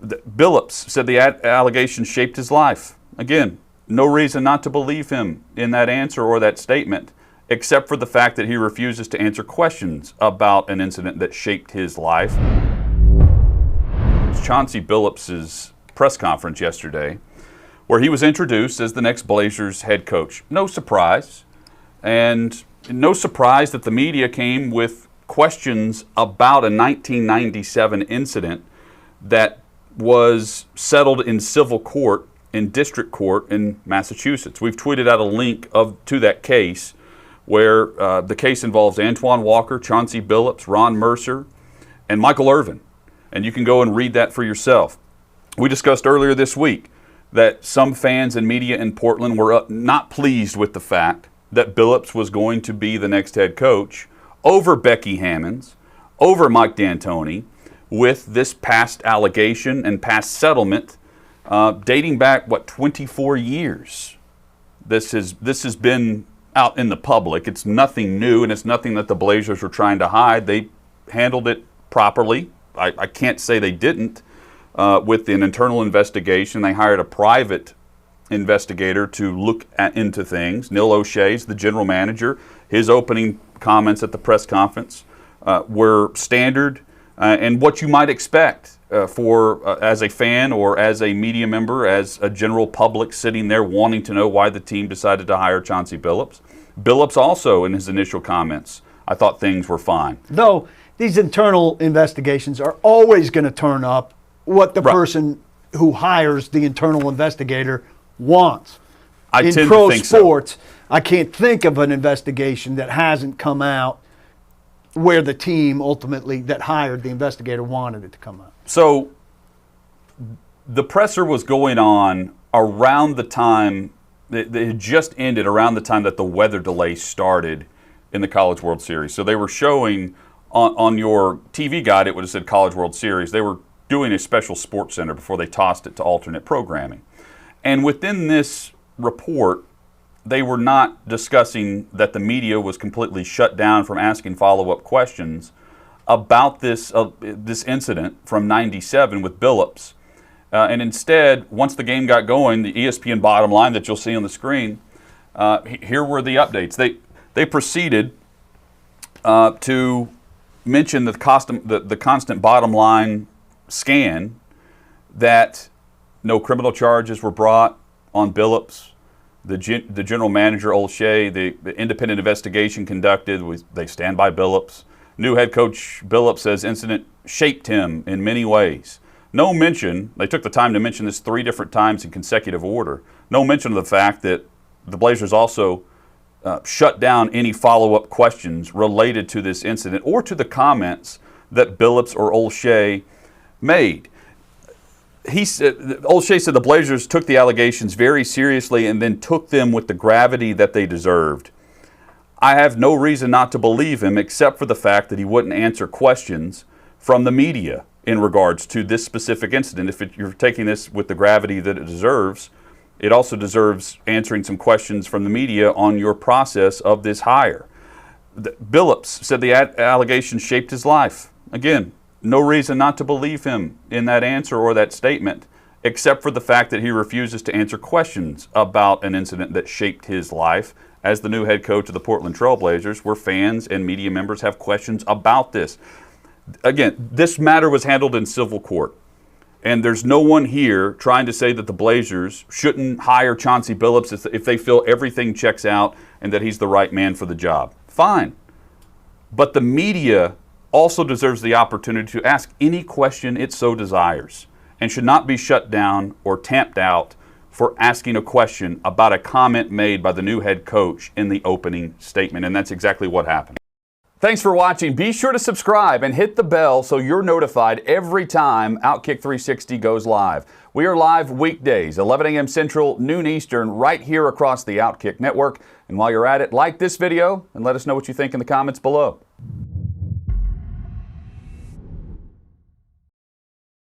Billups said the allegation shaped his life. Again, no reason not to believe him in that answer or that statement, except for the fact that he refuses to answer questions about an incident that shaped his life. Chauncey Billups' press conference yesterday, where he was introduced as the next Blazers head coach. No surprise, and no surprise that the media came with questions about a 1997 incident that was settled in civil court, in district court in Massachusetts. We've tweeted out a link to that case where the case involves Antoine Walker, Chauncey Billups, Ron Mercer, and Michael Irvin. And you can go and read that for yourself. We discussed earlier this week that some fans and media in Portland were not pleased with the fact that Billups was going to be the next head coach over Becky Hammonds, over Mike D'Antoni, with this past allegation and past settlement dating back, 24 years. This has been out in the public. It's nothing new, and it's nothing that the Blazers were trying to hide. They handled it properly. I can't say they didn't. With an internal investigation, they hired a private investigator to look into things. Neil O'Shea's the general manager. His opening comments at the press conference were standard and what you might expect as a fan or as a media member, as a general public sitting there wanting to know why the team decided to hire Chauncey Billups. Billups also, in his initial comments, I thought things were fine. Though these internal investigations are always going to turn up what the person who hires the internal investigator wants. In pro sports, I can't think of an investigation that hasn't come out where the team ultimately that hired the investigator wanted it to come out. So the presser was going on around the time, it had just ended around the time that the weather delay started in the College World Series. So they were showing on your TV guide, it would have said College World Series. They were doing a special sports center before they tossed it to alternate programming. And within this report, they were not discussing that the media was completely shut down from asking follow-up questions about this incident from '97 with Billups. And instead, once the game got going, the ESPN bottom line that you'll see on the screen, here were the updates. They proceeded to mention the constant bottom line scan that no criminal charges were brought on Billups. The general manager, O'Shea, the independent investigation conducted, they stand by Billups. New head coach Billups says incident shaped him in many ways. No mention, they took the time to mention this 3 different times in consecutive order. No mention of the fact that the Blazers also shut down any follow-up questions related to this incident or to the comments that Billups or O'Shea made. O'Shea said the Blazers took the allegations very seriously and then took them with the gravity that they deserved. I have no reason not to believe him except for the fact that he wouldn't answer questions from the media in regards to this specific incident. If you're taking this with the gravity that it deserves, it also deserves answering some questions from the media on your process of this hire. Billups said the allegation shaped his life. Again, no reason not to believe him in that answer or that statement, except for the fact that he refuses to answer questions about an incident that shaped his life as the new head coach of the Portland Trail Blazers, where fans and media members have questions about this. Again, this matter was handled in civil court, and there's no one here trying to say that the Blazers shouldn't hire Chauncey Billups if they feel everything checks out and that he's the right man for the job. Fine. But the media also deserves the opportunity to ask any question it so desires and should not be shut down or tamped out for asking a question about a comment made by the new head coach in the opening statement. And that's exactly what happened. Thanks for watching. Be sure to subscribe and hit the bell so you're notified every time Outkick 360 goes live. We are live weekdays, 11 a.m. Central, noon Eastern, right here across the Outkick network. And while you're at it, like this video and let us know what you think in the comments below.